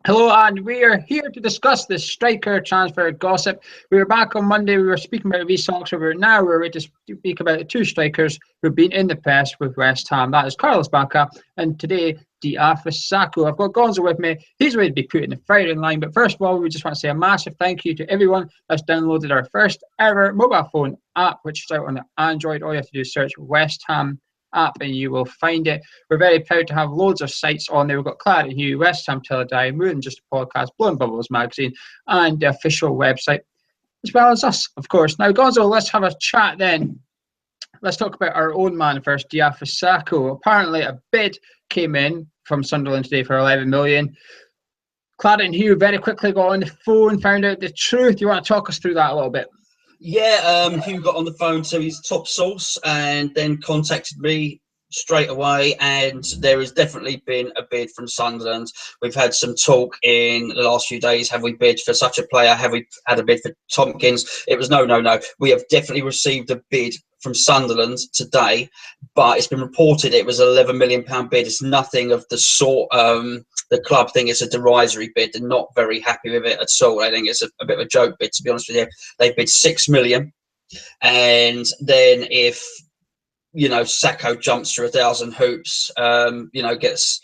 Hello, and we are here to discuss the striker transfer gossip. We were back on Monday. We were speaking about V Sox. Now we're ready to speak about the two strikers who've been in the press with West Ham. That is Carlos Bacca and today Diafra Sakho. I've got Gonzo with me. He's ready to be put in the firing line. But first of all, we just want to say a massive thank you to everyone that's downloaded our first ever mobile phone app, which is out on the Android. All you have to do is search West Ham app and you will find it. We're very proud to have loads of sites on there. We've got Claret and Hugh, West Ham Teledyne, more than just a podcast, Blowing Bubbles magazine, and the official website, as well as us, of course. Now, Gonzo, let's have a chat then. Let's talk about our own man first, Diafra Sakho. Apparently, a bid came in from Sunderland today for 11 million. Claret and Hugh very quickly got on the phone, found out the truth. You want to talk us through that a little bit? Yeah, Hugh got on the phone to his top source and then contacted me straight away, and there has definitely been a bid from Sunderland. We've had some talk in the last few days. Have we bid for such a player? Have we had a bid for Tompkins? It was no. We have definitely received a bid from Sunderland today, but it's been reported it was an £11 million bid. It's nothing of the sort. The club think it's a derisory bid. They're not very happy with it at all. I think it's a bit of a joke bid, to be honest with you. They bid £6 million, and then if Sakho jumps through 1,000 hoops, gets,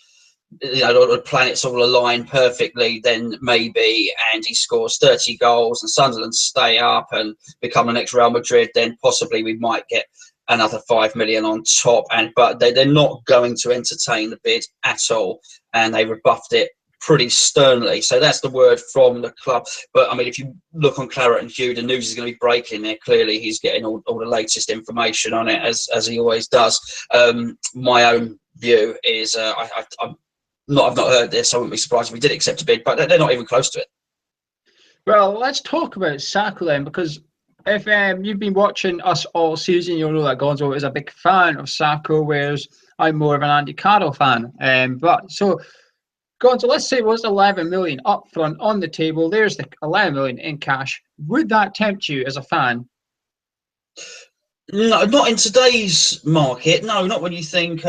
the planets all align perfectly, then maybe, and he scores 30 goals and Sunderland stay up and become the next Real Madrid, then possibly we might get another 5 million on top. But they're not going to entertain the bid at all, and they rebuffed it pretty sternly. So that's the word from the club. But I mean, if you look on Claret and Hugh, the news is going to be breaking there. Clearly he's getting all the latest information on it, as he always does. My own view is I've not heard this. I wouldn't be surprised if we did accept a bid, but they're not even close to it. Well, let's talk about Sakho then, because if you've been watching us all season, you'll know that Gonzo is a big fan of Sakho, whereas I'm more of an Andy Carroll fan. Gonzo, let's say it was 11 million up front on the table. There's the 11 million in cash. Would that tempt you as a fan? No, not in today's market. No, not when you think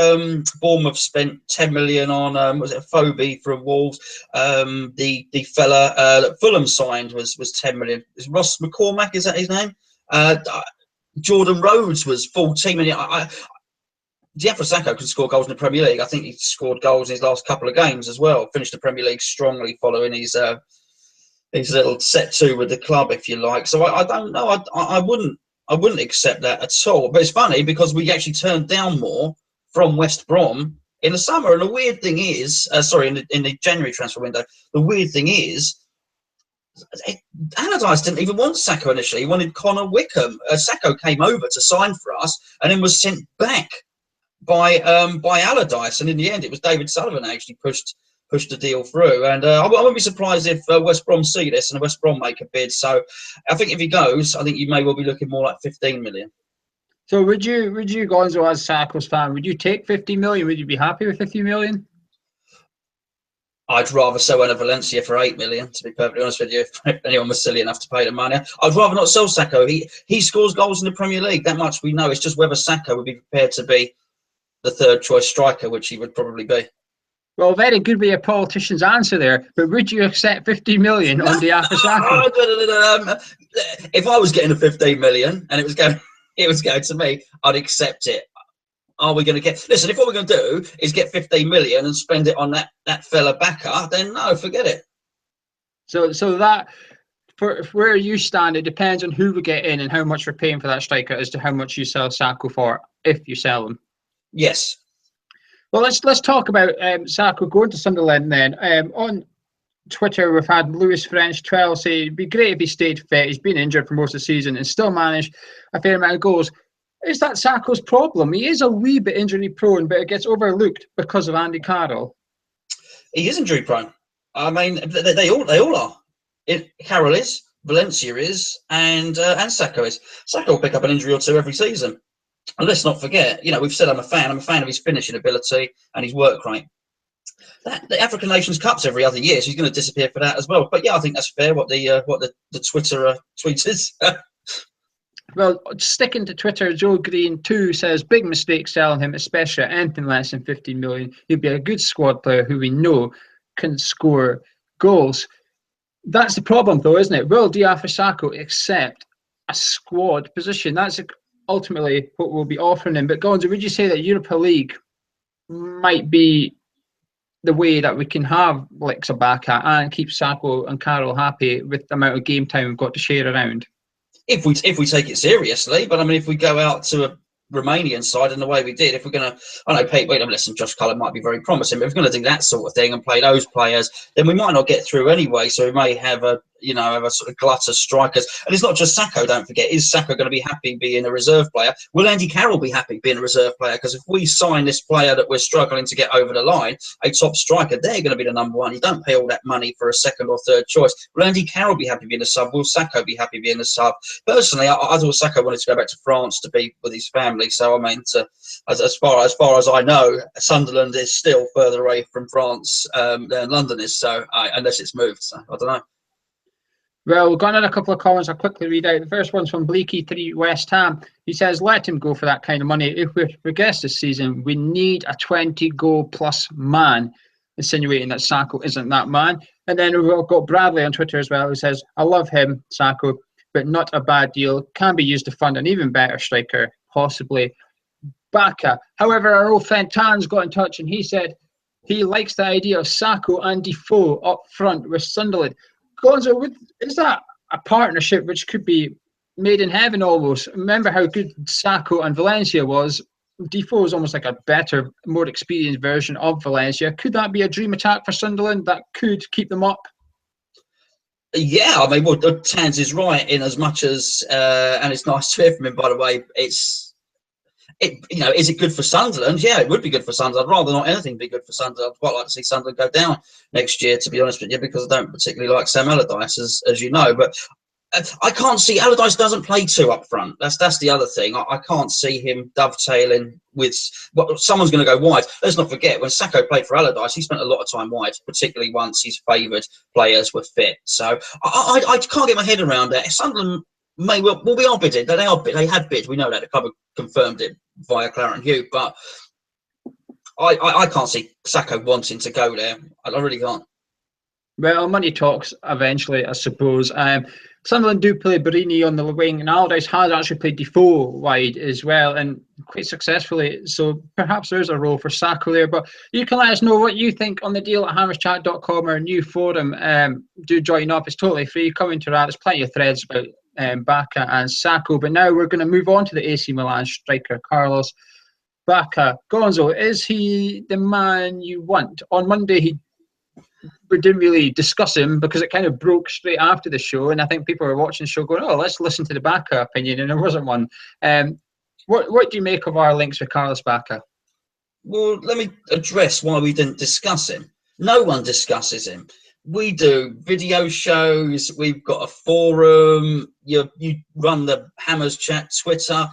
Bournemouth spent 10 million on was it a Phobie from Wolves? The fella that Fulham signed was 10 million. Is Ross McCormack, is that his name? Jordan Rhodes was 14 million. Diafra Sakho can score goals in the Premier League. I think he scored goals in his last couple of games as well. Finished the Premier League strongly following his little set two with the club, if you like. So I don't know. I wouldn't accept that at all. But it's funny because we actually turned down more from West Brom in the summer. And the weird thing is, in the January transfer window, the weird thing is, Allardyce didn't even want Sakho initially. He wanted Connor Wickham. Sakho came over to sign for us and then was sent back by Allardyce. And in the end, it was David Sullivan actually pushed the deal through, and I wouldn't be surprised if West Brom see this and West Brom make a bid. So I think if he goes, I think you may well be looking more like 15 million. So would you, Gonzo, as Sakho's fan, would you take 50 million? Would you be happy with 50 million? I'd rather sell Enner Valencia for 8 million, to be perfectly honest with you, if anyone was silly enough to pay the money. I'd rather not sell Sakho. He scores goals in the Premier League, that much we know. It's just whether Sakho would be prepared to be the third choice striker, which he would probably be. Well, very good with your politician's answer there, but would you accept 50 million on Diafra Sakho? If I was getting a 15 million and it was going to me, I'd accept it. Are we going to get... Listen, if what we're going to do is get 15 million and spend it on that fella Bacca, then no, forget it. So that, for where you stand, it depends on who we get in and how much we're paying for that striker as to how much you sell Sakho for, if you sell him. Yes. Well, let's talk about Sakho going to Sunderland then. On Twitter, we've had Louis French 12 say it'd be great if he stayed fit. He's been injured for most of the season and still managed a fair amount of goals. Is that Sakho's problem? He is a wee bit injury prone, but it gets overlooked because of Andy Carroll. He is injury prone. I mean, they all are. Carroll is, Valencia is, and Sakho is. Sakho will pick up an injury or two every season. And let's not forget, we've said I'm a fan of his finishing ability and his work rate. The African Nations Cup's every other year, so he's going to disappear for that as well. But yeah, I think that's fair. What the Twitter tweet is. Well, sticking to Twitter, Joe Green 2 says big mistake selling him, especially at anything less than 15 million. He'd be a good squad player who we know can score goals. That's the problem, though, isn't it? Will Diafra Sakho accept a squad position? That's ultimately what we'll be offering him. But Gonzo, would you say that Europa League might be the way that we can have like Bacca and keep Sakho and Carroll happy with the amount of game time we've got to share around? If we take it seriously, but I mean, if we go out to a Romanian side in the way we did, if we're going to, I know, wait, listen, Josh Cullen might be very promising, but if we're going to do that sort of thing and play those players, then we might not get through anyway. So we may have a sort of glut of strikers. And it's not just Sakho, don't forget. Is Sakho going to be happy being a reserve player? Will Andy Carroll be happy being a reserve player? Because if we sign this player that we're struggling to get over the line, a top striker, they're going to be the number one. You don't pay all that money for a second or third choice. Will Andy Carroll be happy being a sub? Will Sakho be happy being a sub? Personally, I thought Sakho wanted to go back to France to be with his family. So, I mean, as far as I know, Sunderland is still further away from France than London is. So, unless it's moved. So, I don't know. Well, we've got another couple of comments I'll quickly read out. The first one's from Bleaky3 West Ham. He says, let him go for that kind of money. If we progress this season, we need a 20-goal-plus man, insinuating that Sakho isn't that man. And then we've got Bradley on Twitter as well, who says, I love him, Sakho, but not a bad deal. Can be used to fund an even better striker, possibly Bacca. However, our old friend Tan's got in touch and he said he likes the idea of Sakho and Defoe up front with Sunderland. Gonzo, is that a partnership which could be made in heaven almost? Remember how good Sakho and Valencia was. Defoe is almost like a better, more experienced version of Valencia. Could that be a dream attack for Sunderland that could keep them up? Yeah, I mean, well, Tans is right in as much as, and it's nice to hear from him, by the way, is it good for Sunderland? Yeah, it would be good for Sunderland. I'd rather not anything be good for Sunderland. I'd quite like to see Sunderland go down next year, to be honest with you, because I don't particularly like Sam Allardyce, as you know. But I can't see, Allardyce doesn't play two up front. That's the other thing. I can't see him dovetailing with, well, someone's going to go wide. Let's not forget, when Sakho played for Allardyce, he spent a lot of time wide, particularly once his favoured players were fit. So I can't get my head around that. Sunderland we are bidding. They have bid. We know that. The club have confirmed it via Claret Hugh. But I can't see Sakho wanting to go there. I really can't. Well, money talks eventually, I suppose. Sunderland do play Barini on the wing, and Allardyce has actually played Defoe wide as well, and quite successfully. So perhaps there's a role for Sakho there. But you can let us know what you think on the deal at hammerschat.com, our new forum. Do join up. It's totally free. Come into that. There's plenty of threads about Bacca and Sakho. But now we're going to move on to the AC Milan striker, Carlos Bacca. Gonzo, is he the man you want? On Monday, we didn't really discuss him because it kind of broke straight after the show, and I think people were watching the show going, oh, let's listen to the Bacca opinion, and there wasn't one. What do you make of our links with Carlos Bacca? Well, let me address why we didn't discuss him. No one discusses him. We do video shows. We've got a forum. You run the Hammers Chat Twitter.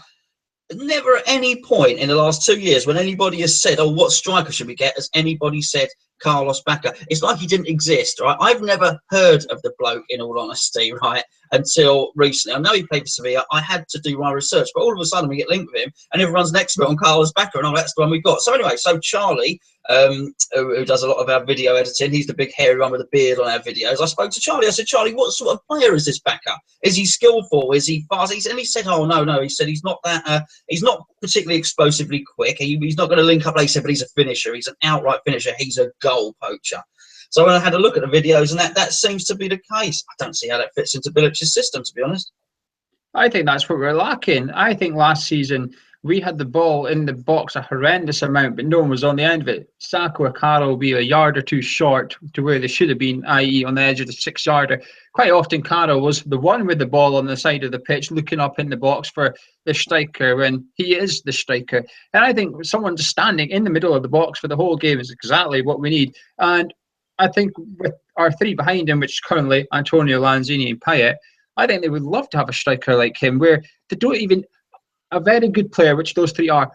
Never at any point in the last 2 years when anybody has said, oh, what striker should we get, has anybody said Carlos Bacca? It's like he didn't exist, right? I've never heard of the bloke, in all honesty, right, until recently. I know he played for Sevilla. I had to do my research, but all of a sudden we get linked with him and everyone's an expert on Carlos Bacca, and oh, that's the one we've got. So anyway, Charlie, who does a lot of our video editing, he's the big hairy one with a beard on our videos. I spoke to Charlie. I said, Charlie, what sort of player is this Bacca? Is he skillful? Is he fast? And he said, oh, no. He said he's not that, he's not particularly explosively quick. He's not going to link up later, but he's a finisher. He's an outright finisher. He's a goal poacher. So when I had a look at the videos, and that seems to be the case. I don't see how that fits into Bilic's system, to be honest. I think that's what we're lacking. I think last season we had the ball in the box a horrendous amount, but no one was on the end of it. Sakho or Carroll will be a yard or two short to where they should have been, i.e. on the edge of the 6-yarder. Quite often Carroll was the one with the ball on the side of the pitch looking up in the box for the striker when he is the striker. And I think someone just standing in the middle of the box for the whole game is exactly what we need. And I think with our three behind him, which is currently Antonio, Lanzini and Payet, I think they would love to have a striker like him where they don't even... A very good player, which those three are,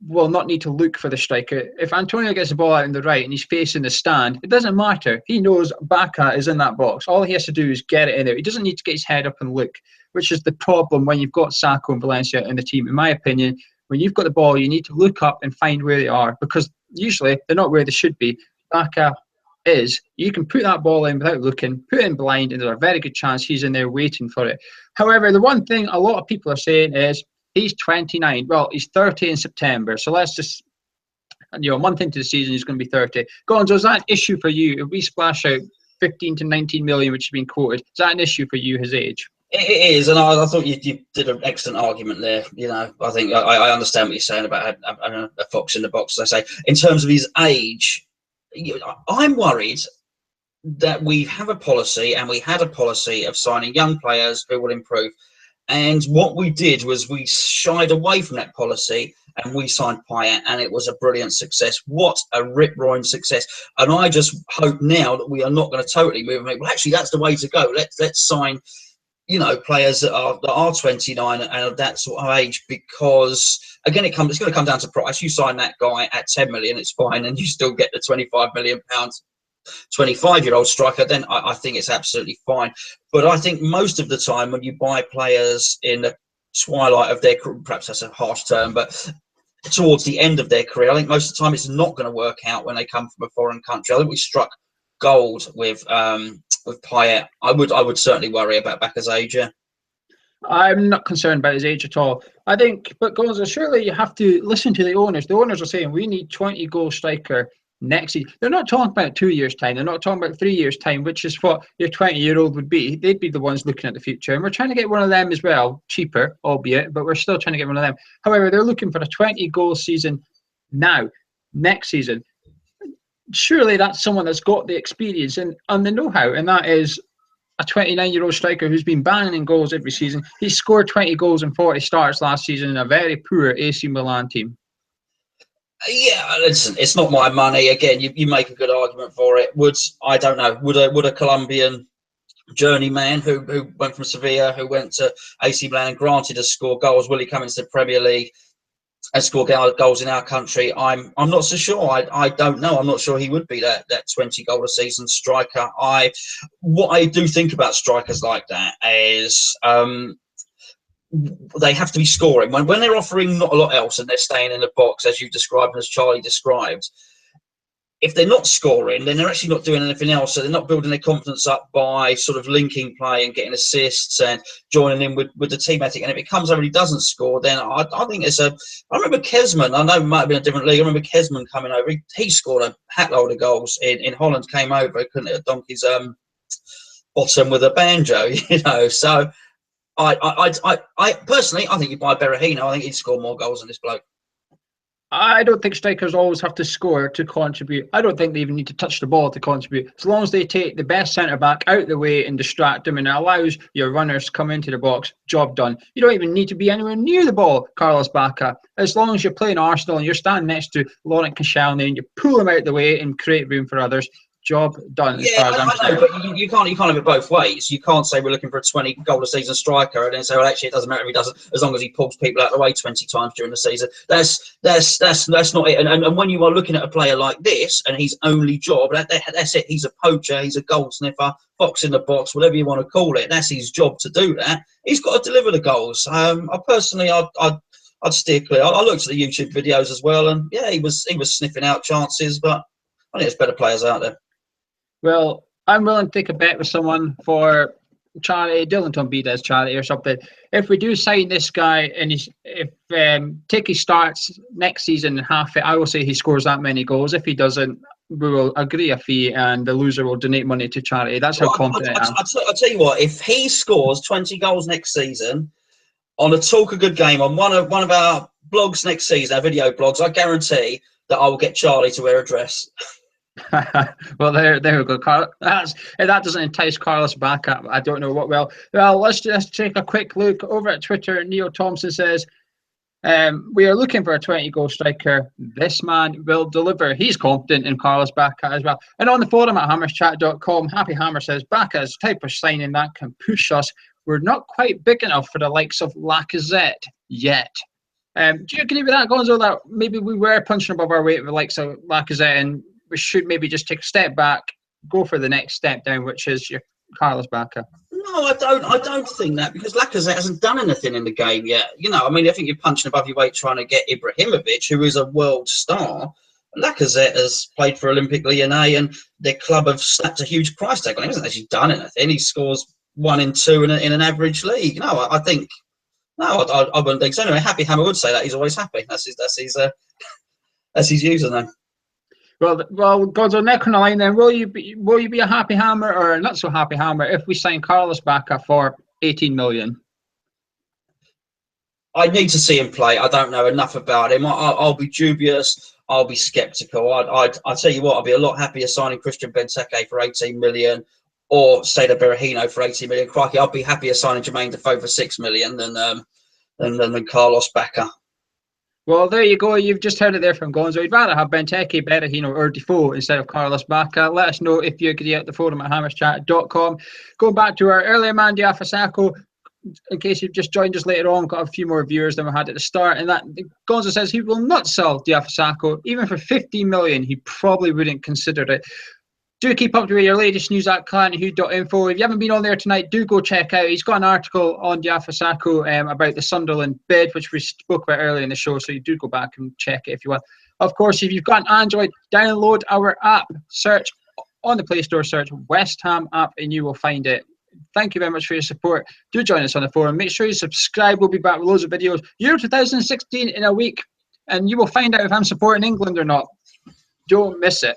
will not need to look for the striker. If Antonio gets the ball out in the right and he's facing the stand, it doesn't matter. He knows Bacca is in that box. All he has to do is get it in there. He doesn't need to get his head up and look, which is the problem when you've got Sakho and Valencia in the team. In my opinion, when you've got the ball, you need to look up and find where they are because usually they're not where they should be. Bacca is you can put that ball in without looking, put it in blind, and there's a very good chance he's in there waiting for it. However, the one thing a lot of people are saying is he's 29. Well, he's 30 in September. So let's just, a month into the season, he's going to be 30. Gonzo, is that an issue for you? If we splash out 15 to 19 million, which has been quoted, is that an issue for you, his age? It is, and I thought you did an excellent argument there. I think I understand what you're saying about having a fox in the box, as I say. In terms of his age, I'm worried that we have a policy, and we had a policy of signing young players who will improve. And what we did was we shied away from that policy, and we signed Payet, and it was a brilliant success. What a rip-roaring success. And I just hope now that we are not going to totally move. Well, actually, that's the way to go. Let's sign, players that are 29 and of that sort of age, because again, it's going to come down to price. You sign that guy at 10 million, it's fine, and you still get the 25 million pounds 25-year-old striker, then I think it's absolutely fine. But I think most of the time when you buy players in the twilight of their career, perhaps that's a harsh term, but towards the end of their career, I think most of the time it's not going to work out when they come from a foreign country. I think we struck gold with Payet. I would certainly worry about Bacca's age. Yeah. I'm not concerned about his age at all. I think, but Gonzo, surely you have to listen to the owners. The owners are saying we need 20-goal striker next season. They're not talking about 2 years' time. They're not talking about 3 years' time, which is what your 20-year-old would be. They'd be the ones looking at the future. And we're trying to get one of them as well, cheaper, albeit, but we're still trying to get one of them. However, they're looking for a 20-goal season now, next season. Surely that's someone that's got the experience and the know-how, and that is a 29-year-old striker who's been banging in goals every season. He scored 20 goals in 40 starts last season in a very poor AC Milan team. Yeah, listen, it's not my money. Again, you make a good argument for it. I don't know, would a Colombian journeyman who went from Sevilla, who went to AC Milan and granted to score goals, will he come into the Premier League and score goals in our country? I'm not so sure. I don't know. I'm not sure he would be that 20 goal a season striker. What I do think about strikers like that is they have to be scoring. When they're offering not a lot else and they're staying in the box, as you described and as Charlie described, if they're not scoring, then they're actually not doing anything else. So they're not building their confidence up by sort of linking play and getting assists and joining in with the team ethic. And if it comes over and he doesn't score, then I think it's I remember Kesman. I know it might have been a different league. I remember Kesman coming over. He scored a hatload of goals in Holland. Came over, couldn't hit a donkey's bottom with a banjo, So I personally, I think you buy Berahino. I think he'd score more goals than this bloke. I don't think strikers always have to score to contribute. I don't think they even need to touch the ball to contribute. As long as they take the best centre-back out of the way and distract them, and it allows your runners to come into the box, job done. You don't even need to be anywhere near the ball, Carlos Bacca. As long as you're playing Arsenal and you're standing next to Laurent Koscielny and you pull them out of the way and create room for others, job done. Yeah, I know, but you can't have it both ways. You can't say we're looking for a 20 goal a season striker and then say, well, actually, it doesn't matter if he doesn't, as long as he pulls people out of the way 20 times during the season. That's not it. And when you are looking at a player like this and his only job, that's it. He's a poacher. He's a goal sniffer, fox in the box, whatever you want to call it. That's his job to do that. He's got to deliver the goals. I'd steer clear. I looked at the YouTube videos as well, and yeah, he was sniffing out chances, but I think there's better players out there. Well, I'm willing to take a bet with someone for charity, Dylan Tombida's charity or something. If we do sign this guy and if Tiki starts next season and half it, I will say he scores that many goals. If he doesn't, we will agree a fee and the loser will donate money to charity. That's how confident I am. I'll tell you what, if he scores 20 goals next season on a Talk a Good Game on one of our blogs next season, our video blogs, I guarantee that I will get Charlie to wear a dress. Well, there we go, Carl. If that doesn't entice Carlos Bacca, I don't know what will. Well, let's just take a quick look over at Twitter. Neil Thompson says, we are looking for a 20-goal striker. This man will deliver. He's confident in Carlos Bacca as well. And on the forum at hammerschat.com, Happy Hammer says, Bacca is the type of signing that can push us. We're not quite big enough for the likes of Lacazette yet. Do you agree with that, Gonzo, that maybe we were punching above our weight with the likes of Lacazette and we should maybe just take a step back, go for the next step down, which is your Carlos Bacca? No, I don't think that, because Lacazette hasn't done anything in the game yet. I think you're punching above your weight trying to get Ibrahimovic, who is a world star. Lacazette has played for Olympique Lyonnais, and their club have slapped a huge price tag on him. He hasn't actually done anything. He scores 1 in 2 in an average league. No, I think no, I wouldn't think so. Anyway, Happy Hammer would say that he's always happy. That's his username. Well, Gonzo, next on the line then, will you be a happy hammer or not so happy hammer if we sign Carlos Bacca for 18 million? I need to see him play. I don't know enough about him. I'll be dubious. I'll be sceptical. I'll tell you what, I'll be a lot happier signing Christian Benteke for 18 million or Seda Berahino for 18 million. Crikey, I'll be happier signing Jermaine Defoe for 6 million than Carlos Bacca. Well, there you go. You've just heard it there from Gonzo. You'd rather have Benteke, Berahino, or Defoe instead of Carlos Bacca. Let us know if you agree at the forum at hammerschat.com. Going back to our earlier man, Diafra Sakho, in case you've just joined us later on, got a few more viewers than we had at the start. And that Gonzo says he will not sell Diafra Sakho. Even for 15 million, he probably wouldn't consider it. Do keep up to your latest news at clanwho.info. If you haven't been on there tonight, do go check out. He's got an article on Diafra Sakho about the Sunderland bid, which we spoke about earlier in the show. So you do go back and check it if you want. Of course, if you've got an Android, download our app. Search on the Play Store, search West Ham app, and you will find it. Thank you very much for your support. Do join us on the forum. Make sure you subscribe. We'll be back with loads of videos. Euro 2016 in a week, and you will find out if I'm supporting England or not. Don't miss it.